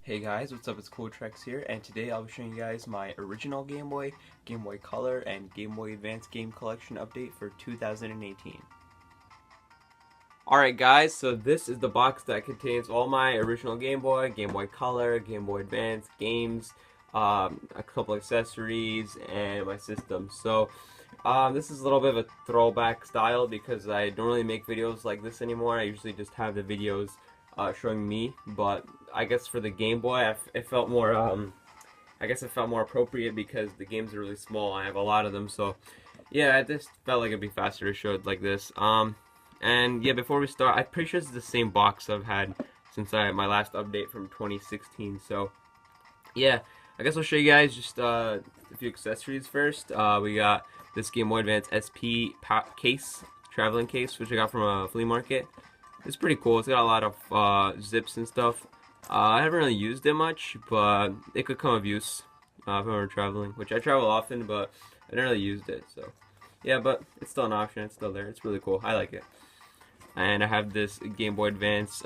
Hey guys, what's up? It's Cooltrex here, and today I'll be showing you guys my original Game Boy, Game Boy Color, and Game Boy Advance game collection update for 2018. Alright guys, so this is the box that contains all my original Game Boy, Game Boy Color, Game Boy Advance games, a couple accessories, and my system. So this is a little bit of a throwback style because I don't really make videos like this anymore. I usually just have the videos showing me, but I guess for the Game Boy, it felt more. I guess it felt more appropriate because the games are really small. I have a lot of them, so yeah, I just felt like it'd be faster to show it like this. And yeah, before we start, I'm pretty sure it's the same box I've had since my last update from 2016. So yeah, I guess I'll show you guys just a few accessories first. We got this Game Boy Advance SP case, traveling case, which I got from a flea market. It's pretty cool. It's got a lot of zips and stuff. I haven't really used it much, but it could come of use if I'm ever traveling, which I travel often, but I never really used it. So yeah, but it's still an option. It's still there. It's really cool. I like it. And I have this Game Boy Advance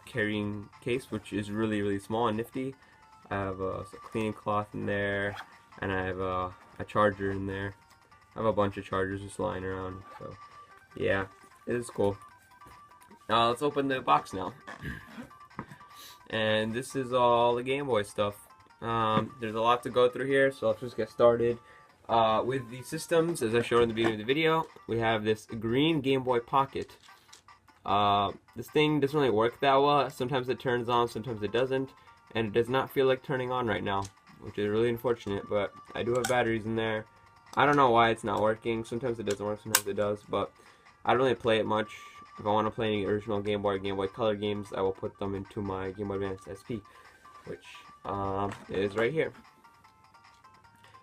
carrying case, which is really small and nifty. I have a cleaning cloth in there, and I have a charger in there. I have a bunch of chargers just lying around. So yeah, it is cool. Let's open the box now. And this is all the Game Boy stuff. There's a lot to go through here, so let's just get started. With the systems, as I showed in the beginning of the video, we have this green Game Boy Pocket. This thing doesn't really work that well. Sometimes it turns on, sometimes it doesn't, and it does not feel like turning on right now, which is really unfortunate, but I do have batteries in there. I don't know why it's not working. Sometimes it doesn't work, sometimes it does, but I don't really play it much. If I want to play any original Game Boy or Game Boy Color games, I will put them into my Game Boy Advance SP, which is right here.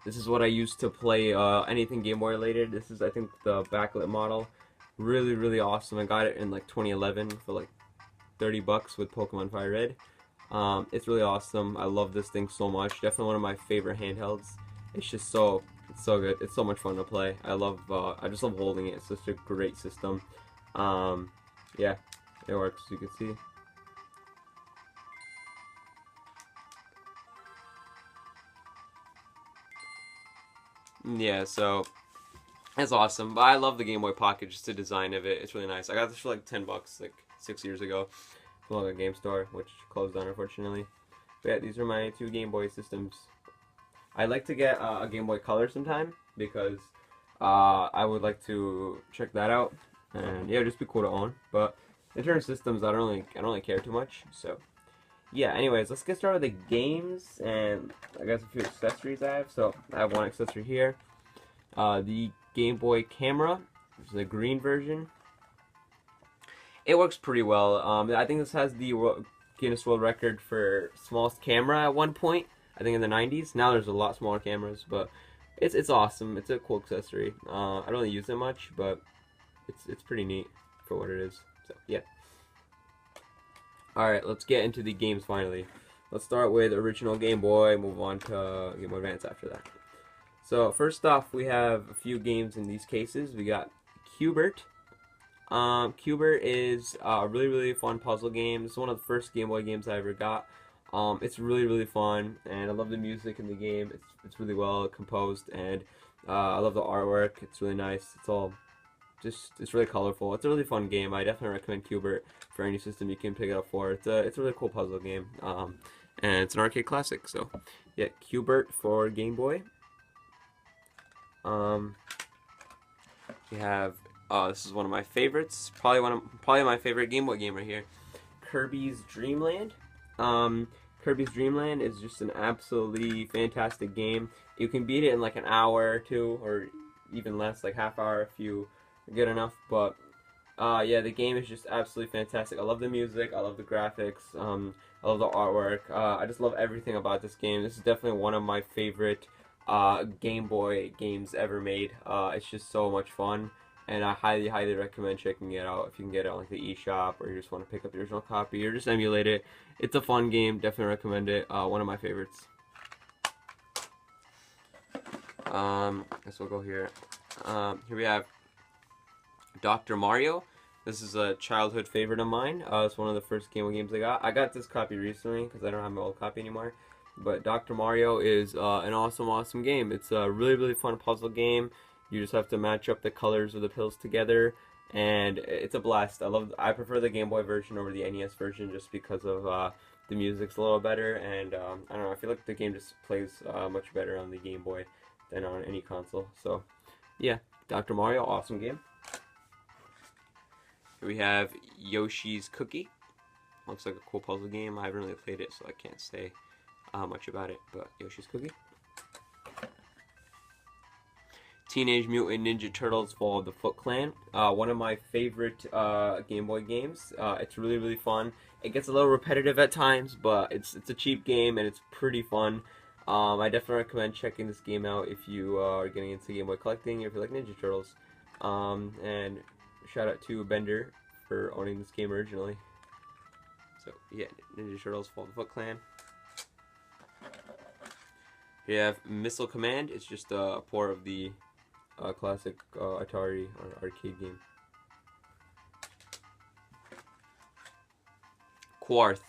This is what I use to play anything Game Boy related. This is, I think, the backlit model. Really awesome. I got it in like 2011 for like 30 bucks with Pokemon Fire Red. It's really awesome. I love this thing so much. Definitely one of my favorite handhelds. It's just so good. It's so much fun to play. I just love holding it. It's such a great system. Yeah, it works, as you can see. Yeah, so it's awesome. But I love the Game Boy Pocket, just the design of it. It's really nice. I got this for like 10 bucks, like 6 years ago, from a game store, which closed down unfortunately. But yeah, these are my two Game Boy systems. I'd like to get a Game Boy Color sometime because I would like to check that out, and yeah, it'd just be cool to own. But in terms of systems, I don't really care too much. So yeah, anyways, let's get started with the games and I guess a few accessories I have. So I have one accessory here, the Game Boy camera, which is the green version. It works pretty well. I think this has the Guinness World Record for smallest camera at one point. I think in the 90s. Now there's a lot smaller cameras, but it's awesome. It's a cool accessory. I don't really use it much, but it's pretty neat for what it is. So yeah. All right, let's get into the games finally. Let's start with original Game Boy. Move on to Game Boy Advance after that. So first off, we have a few games in these cases. We got Q*bert. Q*bert is a really fun puzzle game. It's one of the first Game Boy games I ever got. It's really fun, and I love the music in the game. It's really well composed, and I love the artwork. It's really nice. It's really colorful. It's a really fun game. I definitely recommend Q*bert for any system you can pick it up for. It's a really cool puzzle game, and it's an arcade classic. So yeah, Q*bert for Game Boy. We have this is one of my favorites. Probably my favorite Game Boy game right here. Kirby's Dream Land. Kirby's Dream Land is just an absolutely fantastic game. You can beat it in like an hour or two, or even less, like half hour if you are good enough. But yeah, the game is just absolutely fantastic. I love the music. I love the graphics. I love the artwork. I just love everything about this game. This is definitely one of my favorite Game Boy games ever made. It's just so much fun. And I highly recommend checking it out if you can get it on like the eShop, or you just want to pick up the original copy or just emulate it. It's a fun game. Definitely recommend it. One of my favorites. I guess we'll go here. Here we have Dr. Mario. This is a childhood favorite of mine. It's one of the first Game Boy games I got. I got this copy recently because I don't have my old copy anymore. But Dr. Mario is an awesome game. It's a really fun puzzle game. You just have to match up the colors of the pills together, and it's a blast. I prefer the Game Boy version over the NES version just because of the music's a little better, and I don't know. I feel like the game just plays much better on the Game Boy than on any console. So, yeah, Dr. Mario, awesome game. Here we have Yoshi's Cookie. Looks like a cool puzzle game. I haven't really played it, so I can't say much about it, but Yoshi's Cookie. Teenage Mutant Ninja Turtles Fall of the Foot Clan. One of my favorite Game Boy games. It's really fun. It gets a little repetitive at times, but it's a cheap game and it's pretty fun. I definitely recommend checking this game out if you are getting into Game Boy collecting, if you like Ninja Turtles. And shout out to Bender for owning this game originally. So yeah, Ninja Turtles Fall of the Foot Clan. Here you have Missile Command. It's just a port of the classic Atari or arcade game. Quarth.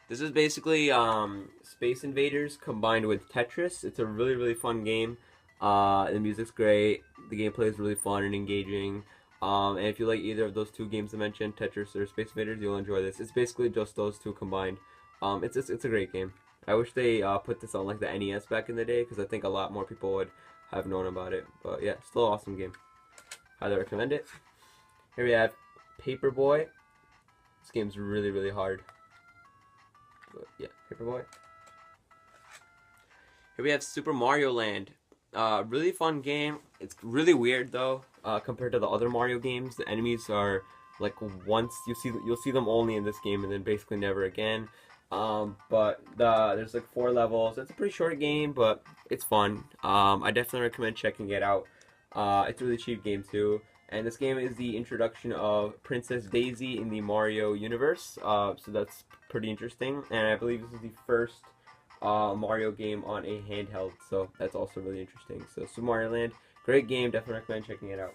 This is basically Space Invaders combined with Tetris. It's a really fun game. The music's great. The gameplay is really fun and engaging. And if you like either of those two games I mentioned, Tetris or Space Invaders, you'll enjoy this. It's basically just those two combined. It's a great game. I wish they put this on like the NES back in the day, because I think a lot more people would have known about it. But yeah, still an awesome game. Highly recommend it. Here we have Paperboy. This game's really hard. But yeah, Paperboy. Here we have Super Mario Land. Really fun game. It's really weird though, compared to the other Mario games. The enemies are like once you'll see them only in this game, and then basically never again. But there's like 4 levels. It's a pretty short game, but it's fun. I definitely recommend checking it out. It's a really cheap game too. And this game is the introduction of Princess Daisy in the Mario universe. So that's pretty interesting. And I believe this is the first Mario game on a handheld. So that's also really interesting. So Super Mario Land, great game. Definitely recommend checking it out.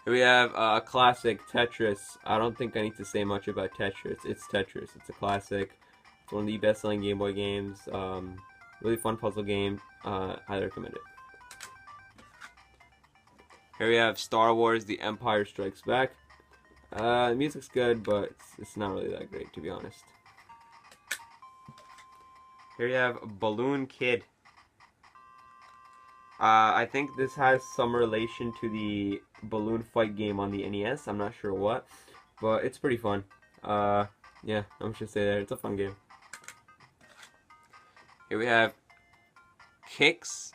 Here we have a classic, Tetris. I don't think I need to say much about Tetris. It's Tetris. It's a classic. It's one of the best-selling Game Boy games. Really fun puzzle game. Highly recommend it. Here we have Star Wars: The Empire Strikes Back. The music's good, but it's not really that great, to be honest. Here you have Balloon Kid. I think this has some relation to the balloon fight game on the NES. I'm not sure what, but it's pretty fun. Yeah, I'm just say that it's a fun game. Here we have Kicks.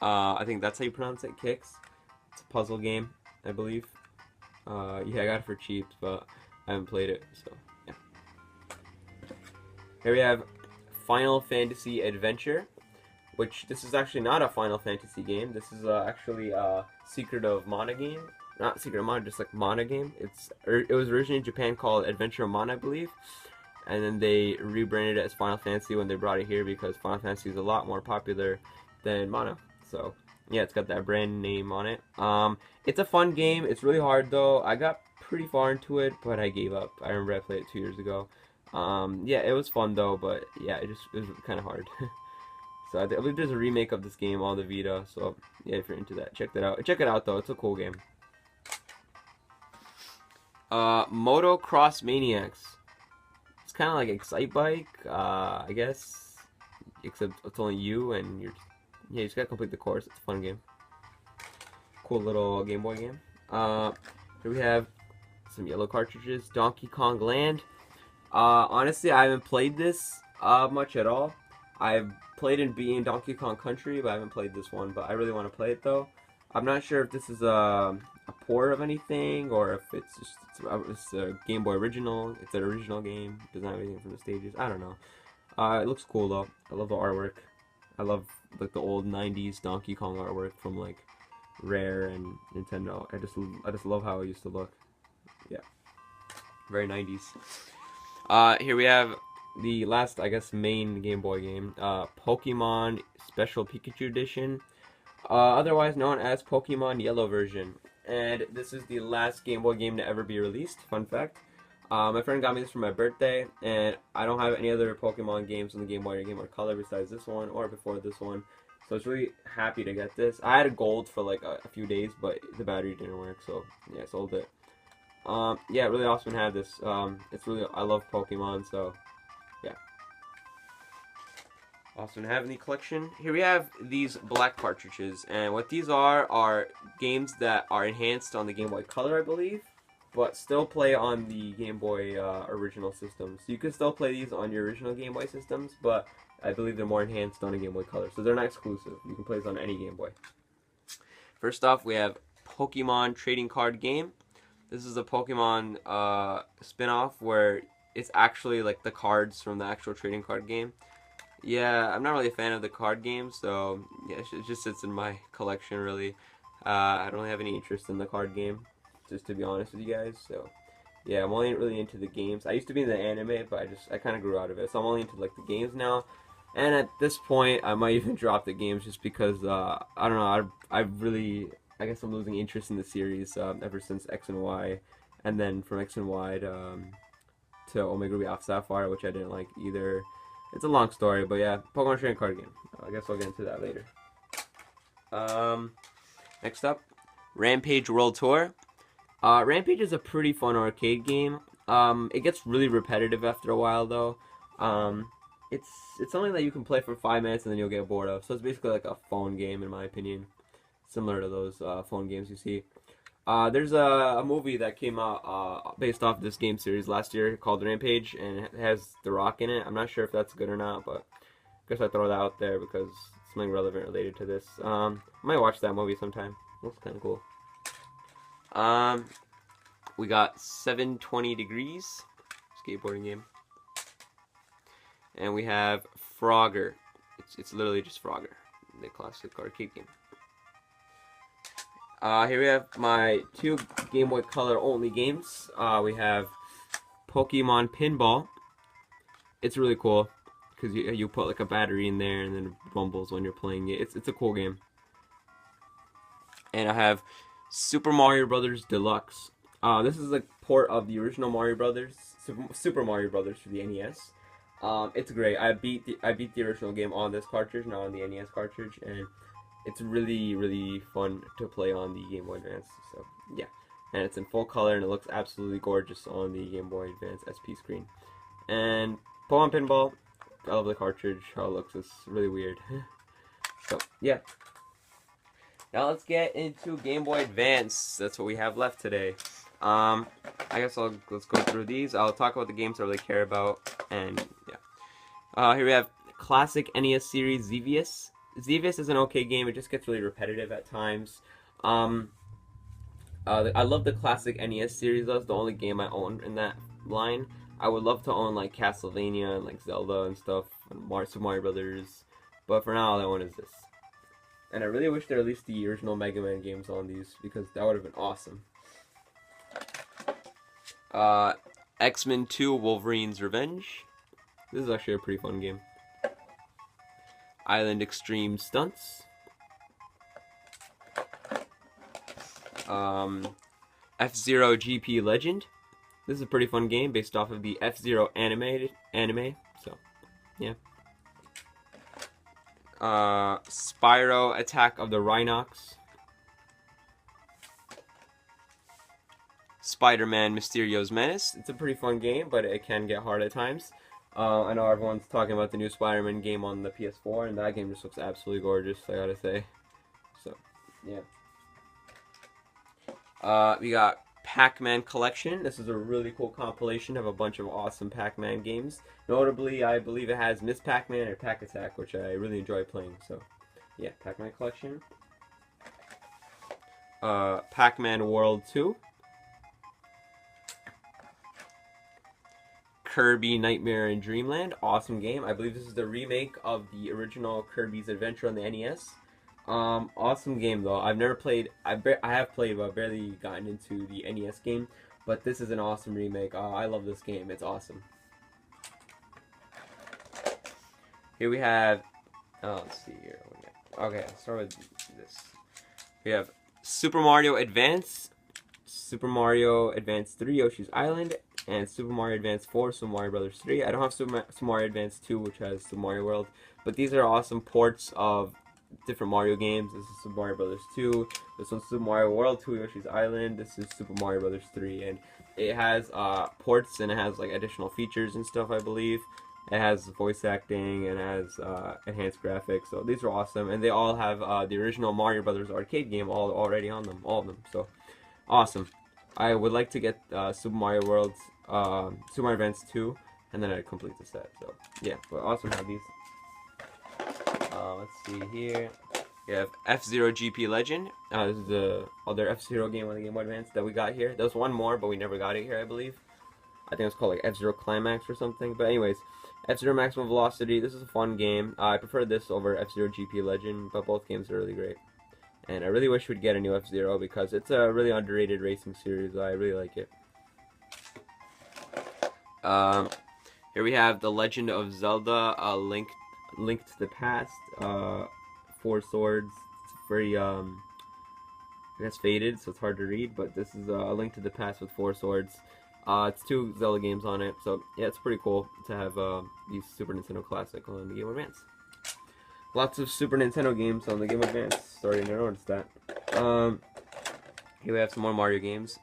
I think that's how you pronounce it, Kicks. It's a puzzle game, I believe. Yeah, I got it for cheap, but I haven't played it, so yeah. Here we have Final Fantasy Adventure, which this is actually not a Final Fantasy game. This is actually a Secret of Mana game. Not Secret of Mana, just like Mana game. It was originally in Japan called Adventure of Mana, I believe. And then they rebranded it as Final Fantasy when they brought it here, because Final Fantasy is a lot more popular than Mana. So yeah, it's got that brand name on it. It's a fun game. It's really hard though. I got pretty far into it, but I gave up. I remember I played it 2 years ago. Yeah, it was fun though, but yeah, it was kind of hard. So I believe there's a remake of this game on the Vita. So yeah, if you're into that, check that out. Check it out though. It's a cool game. Motocross Maniacs. It's kind of like Excitebike, I guess, except it's only you and you just gotta complete the course. It's a fun game. Cool little Game Boy game. Here we have some yellow cartridges. Donkey Kong Land. Honestly, I haven't played this much at all. I've played and beaten Donkey Kong Country, but I haven't played this one. But I really want to play it though. I'm not sure if this is a port of anything, or if it's a Game Boy original. It's an original game. It doesn't have anything from the stages. I don't know. It looks cool though. I love the artwork. I love like the old '90s Donkey Kong artwork from like Rare and Nintendo. I just love how it used to look. Yeah, very '90s. Here we have the last, I guess, main Game Boy game, Pokemon Special Pikachu Edition, otherwise known as Pokemon Yellow version. and this is the last Game Boy game to ever be released. Fun fact. My friend got me this for my birthday, and I don't have any other Pokemon games on the Game Boy or Game Boy Color besides this one or before this one. So I was really happy to get this. I had a gold for like a few days, but the battery didn't work, so yeah, I sold it. Yeah, really awesome to have this. It's really, I love Pokemon, so yeah. Awesome to have in the collection. Here we have these black cartridges, and what these are games that are enhanced on the Game Boy Color, I believe, but still play on the Game Boy original systems. So you can still play these on your original Game Boy systems, but I believe they're more enhanced on a Game Boy Color, so they're not exclusive. You can play this on any Game Boy. First off, we have Pokemon Trading Card Game. This is a Pokemon spin-off where it's actually like the cards from the actual trading card game. Yeah, I'm not really a fan of the card game, so yeah, it just sits in my collection really. I don't really have any interest in the card game, just to be honest with you guys. So yeah, I'm only really into the games. I used to be in the anime, but I kind of grew out of it. So I'm only into like the games now. And at this point, I might even drop the games just because I don't know. I guess I'm losing interest in the series ever since X and Y, and then from X and Y to Omega Ruby Alpha Sapphire, which I didn't like either. It's a long story, but yeah, Pokemon Trading Card Game. I guess I'll get into that later. Next up, Rampage World Tour. Rampage is a pretty fun arcade game. It gets really repetitive after a while, though. It's something that you can play for 5 minutes and then you'll get bored of. So it's basically like a phone game, in my opinion, similar to those phone games you see. There's a movie that came out based off this game series last year called Rampage, and it has The Rock in it. I'm not sure if that's good or not, but I guess I throw that out there because it's something relevant related to this. I might watch that movie sometime. Looks kind of cool. We got 720 Degrees, skateboarding game. And we have Frogger. It's literally just Frogger, the classic arcade game. Here we have my 2 Game Boy Color only games. We have Pokemon Pinball. It's really cool because you put like a battery in there and then it rumbles when you're playing it. It's a cool game. And I have Super Mario Brothers Deluxe. This is a port of the original Mario Brothers, Super Mario Brothers for the NES. It's great. I beat the original game on this cartridge, not on the NES cartridge, and it's really, really fun to play on the Game Boy Advance. So yeah, and it's in full color and it looks absolutely gorgeous on the Game Boy Advance SP screen. And Pokemon Pinball, I love the cartridge. How it looks is really weird. So yeah. Now let's get into Game Boy Advance. That's what we have left today. I guess let's go through these. I'll talk about the games I really care about, and yeah. Here we have classic NES series Xevious. Xevious is an okay game. It just gets really repetitive at times. I love the classic NES series. That's the only game I own in that line. I would love to own like Castlevania and like Zelda and stuff, and Super Mario Brothers, but for now all I own is this. And I really wish they released the original Mega Man games on these because that would have been awesome. X-Men 2 Wolverine's Revenge. This is actually a pretty fun game. Island Extreme Stunts. F-Zero GP Legend. This is a pretty fun game based off of the F-Zero anime. So, yeah. Spyro Attack of the Rhinox. Spider-Man Mysterio's Menace. It's a pretty fun game, but it can get hard at times. I know everyone's talking about the new Spider-Man game on the PS4, and that game just looks absolutely gorgeous, I gotta say. So, yeah. We got Pac-Man Collection. This is a really cool compilation of a bunch of awesome Pac-Man games. Notably, I believe it has Miss Pac-Man or Pac-Attack, which I really enjoy playing. So, yeah, Pac-Man Collection. Pac-Man World 2. Kirby Nightmare in Dreamland. Awesome game. I believe this is the remake of the original Kirby's Adventure on the NES. Awesome game though. I've never played. I have played, but I've barely gotten into the NES game. But this is an awesome remake. I love this game. It's awesome. Here we have. Let's see here. Okay, let's start with this. We have Super Mario Advance, Super Mario Advance 3 Yoshi's Island, and Super Mario Advance 4 Super Mario Brothers 3. I don't have Super Mario Advance 2, which has Super Mario World, but these are awesome ports of different Mario games. This is Super Mario Brothers 2, this one's Super Mario World 2 Yoshi's Island, this is Super Mario Brothers 3, and it has ports and it has like additional features and stuff, I believe. It has voice acting and has enhanced graphics, so these are awesome, and they all have the original Mario Brothers arcade game already on them, all of them. So awesome. I would like to get Super Mario World, Super Mario Advance 2, and then I'd complete the set. So yeah, but awesome to have these. Let's see here. We have F-Zero GP Legend. This is the other F-Zero game on the Game Boy Advance that we got here. There was one more, but we never got it here, I believe. I think it's called like F-Zero Climax or something. But anyways, F-Zero Maximum Velocity. This is a fun game. I prefer this over F-Zero GP Legend, but both games are really great. And I really wish we'd get a new F-Zero because it's a really underrated racing series. I really like it. Here we have The Legend of Zelda, Link to the Past, 4 Swords. It's very, I guess faded, so it's hard to read, but this is A Link to the Past with 4 Swords. It's 2 Zelda games on it, so yeah, it's pretty cool to have these Super Nintendo Classic on the Game Boy Advance. Lots of Super Nintendo games on the Game Boy Advance, starting to notice that. Here we have some more Mario games.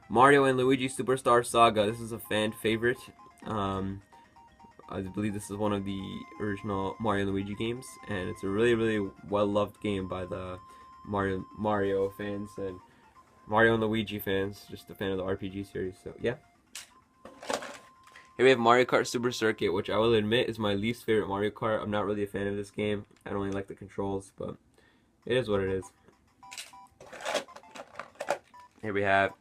Mario and Luigi Superstar Saga, this is a fan favorite. I believe this is one of the original Mario and Luigi games, and it's a really, really well-loved game by the Mario fans and Mario and Luigi fans, just a fan of the RPG series, so yeah. Here we have Mario Kart Super Circuit, which I will admit is my least favorite Mario Kart. I'm not really a fan of this game. I don't really like the controls, but it is what it is. Here we have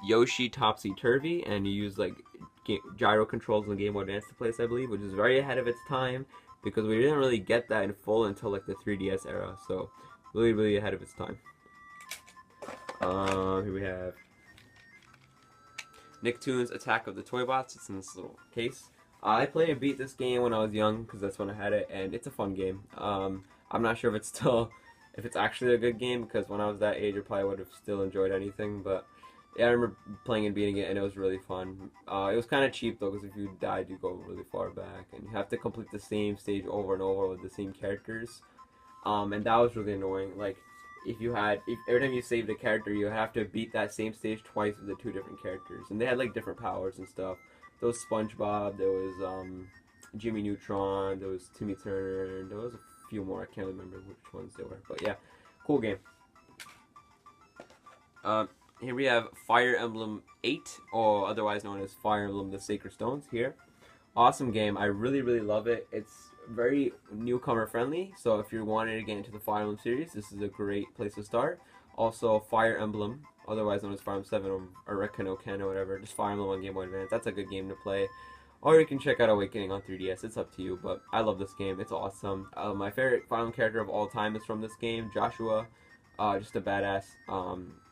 Yoshi Topsy Turvy, and you use like gyro controls in the Game Boy Advance to play this, I believe, which is very ahead of its time because we didn't really get that in full until like the 3DS era, so really, really ahead of its time. Here we have Nicktoons Attack of the Toybots. It's in this little case. I played and beat this game when I was young because that's when I had it, and it's a fun game. I'm not sure if it's actually a good game because when I was that age, I probably would have still enjoyed anything. But yeah, I remember playing and beating it, and it was really fun. It was kind of cheap though, because if you died, you go really far back, and you have to complete the same stage over and over with the same characters. And that was really annoying. Like, if every time you saved a character, you have to beat that same stage twice with the 2 different characters, and they had like different powers and stuff. There was SpongeBob, there was Jimmy Neutron, there was Timmy Turner, and there was a few more. I can't remember which ones they were, but yeah, cool game. Here we have Fire Emblem 8, or otherwise known as Fire Emblem The Sacred Stones here. Awesome game. I really, really love it. It's very newcomer friendly, so if you're wanting to get into the Fire Emblem series, this is a great place to start. Also, Fire Emblem, otherwise known as Fire Emblem 7 or Rekanoken or whatever, just Fire Emblem on Game Boy Advance. That's a good game to play. Or you can check out Awakening on 3DS. It's up to you, but I love this game. It's awesome. My favorite Fire Emblem character of all time is from this game, Joshua. Just a badass.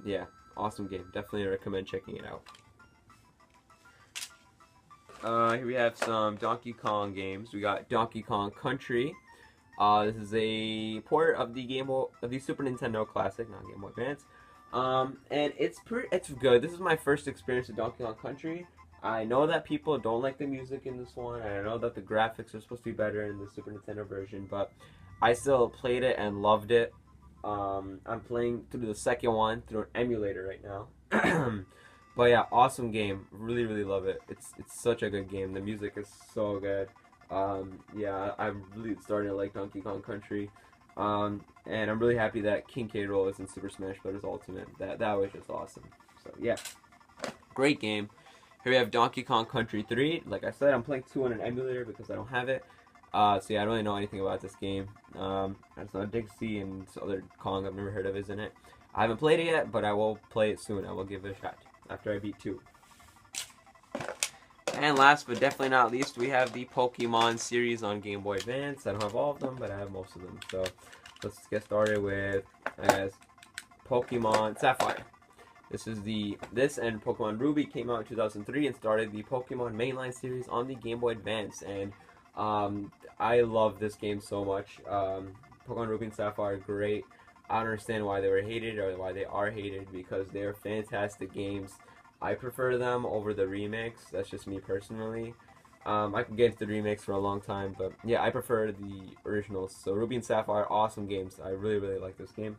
Yeah. Awesome game. Definitely recommend checking it out. Here we have some Donkey Kong games. We got Donkey Kong Country. This is a port of the Super Nintendo Classic, not Game Boy Advance. And it's good. This is my first experience with Donkey Kong Country. I know that people don't like the music in this one, and I know that the graphics are supposed to be better in the Super Nintendo version, but I still played it and loved it. I'm playing through the second one through an emulator right now. But yeah, awesome game. Really, really love it. It's such a good game. The music is so good. Yeah, I'm really starting to like Donkey Kong Country. And I'm really happy that King K. Rool is in Super Smash Bros. Ultimate. That was just awesome. So yeah, great game. Here we have Donkey Kong Country 3. Like I said, I'm playing 2 on an emulator because I don't have it. So yeah, I don't really know anything about this game. I just know Dixie and this other Kong I've never heard of is in it. I haven't played it yet, but I will play it soon. I will give it a shot after I beat 2. And last but definitely not least, we have the Pokemon series on Game Boy Advance. I don't have all of them, but I have most of them. So let's get started with, I guess, Pokemon Sapphire. This and Pokemon Ruby came out in 2003 and started the Pokemon mainline series on the Game Boy Advance. And I love this game so much. Pokemon Ruby and Sapphire are great. I don't understand why they were hated or why they are hated, because they're fantastic games. I prefer them over the remakes. That's just me personally. I can get into the remakes for a long time, but yeah, I prefer the originals. So Ruby and Sapphire, awesome games. I really, really like this game.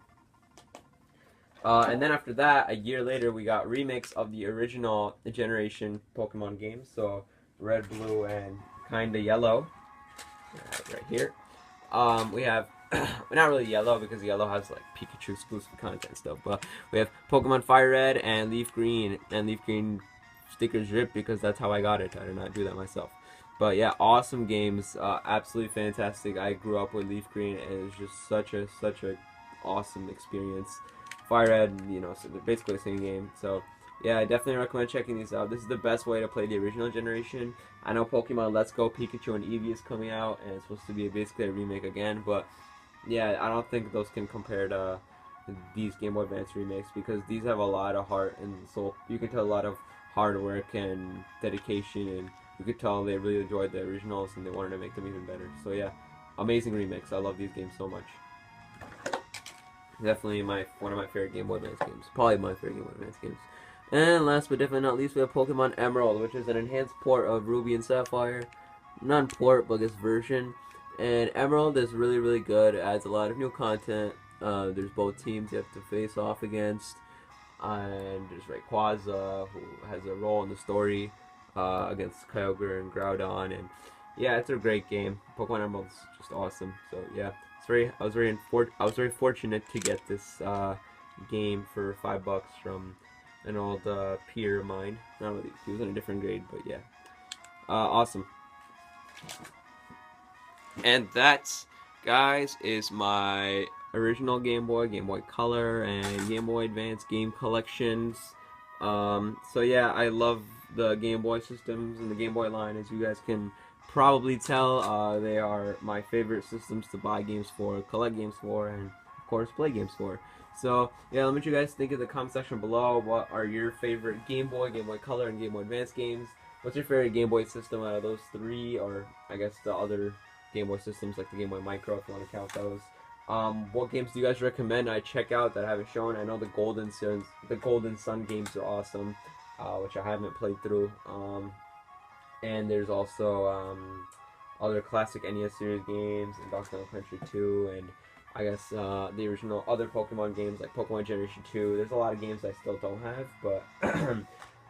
And then after that, a year later, we got remakes of the original generation Pokemon games. So Red, Blue, and kinda Yellow. Right here. We have not really Yellow, because Yellow has like Pikachu exclusive content stuff, but we have Pokemon Fire Red and Leaf Green, and Leaf Green stickers ripped because that's how I got it. I did not do that myself. But yeah, awesome games, absolutely fantastic. I grew up with Leaf Green, and it was just such a awesome experience. Fire Red, you know, so they're basically the same game. So yeah, I definitely recommend checking these out. This is the best way to play the original generation. I know Pokemon Let's Go Pikachu and Eevee is coming out, and it's supposed to be basically a remake again, but yeah, I don't think those can compare to these Game Boy Advance remakes, because these have a lot of heart and soul. You can tell a lot of hard work and dedication, and you could tell they really enjoyed the originals and they wanted to make them even better. So yeah, amazing remix. I love these games so much. Definitely one of my favorite Game Boy Advance games. Probably my favorite Game Boy Advance games. And last but definitely not least, we have Pokemon Emerald, which is an enhanced port of Ruby and Sapphire. Not port, but this version. And Emerald is really, really good. It adds a lot of new content. There's both teams you have to face off against. And there's Rayquaza, who has a role in the story against Kyogre and Groudon. And yeah, it's a great game. Pokemon Emerald is just awesome. So yeah, I was very fortunate to get this game for $5 from an old peer of mine. Not really, he was in a different grade, but yeah, awesome. And that, guys, is my original Game Boy Color, and Game Boy Advance game collections. So yeah, I love the Game Boy systems and the Game Boy line, as you guys can probably tell. They are my favorite systems to buy games for, collect games for, and of course play games for. So yeah, let me know what you guys think in the comment section below. What are your favorite Game Boy Color, and Game Boy Advance games? What's your favorite Game Boy system out of those three, or I guess the other Game Boy systems like the Game Boy Micro, if you want to count those? What games do you guys recommend I check out that I haven't shown? I know the Golden Sun games are awesome, which I haven't played through. And there's also other classic NES series games, and Donkey Kong Country 2, and I guess the original other Pokemon games like Pokemon Generation 2. There's a lot of games I still don't have, but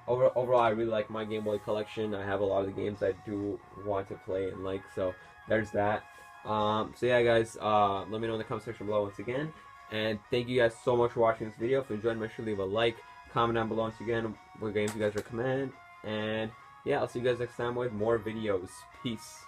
overall I really like my Game Boy collection. I have a lot of the games I do want to play and like, so there's that. So yeah, guys, let me know in the comment section below once again, and thank you guys so much for watching this video. If you enjoyed, make sure to leave a like, comment down below once again what games you guys recommend, and yeah, I'll see you guys next time with more videos. Peace.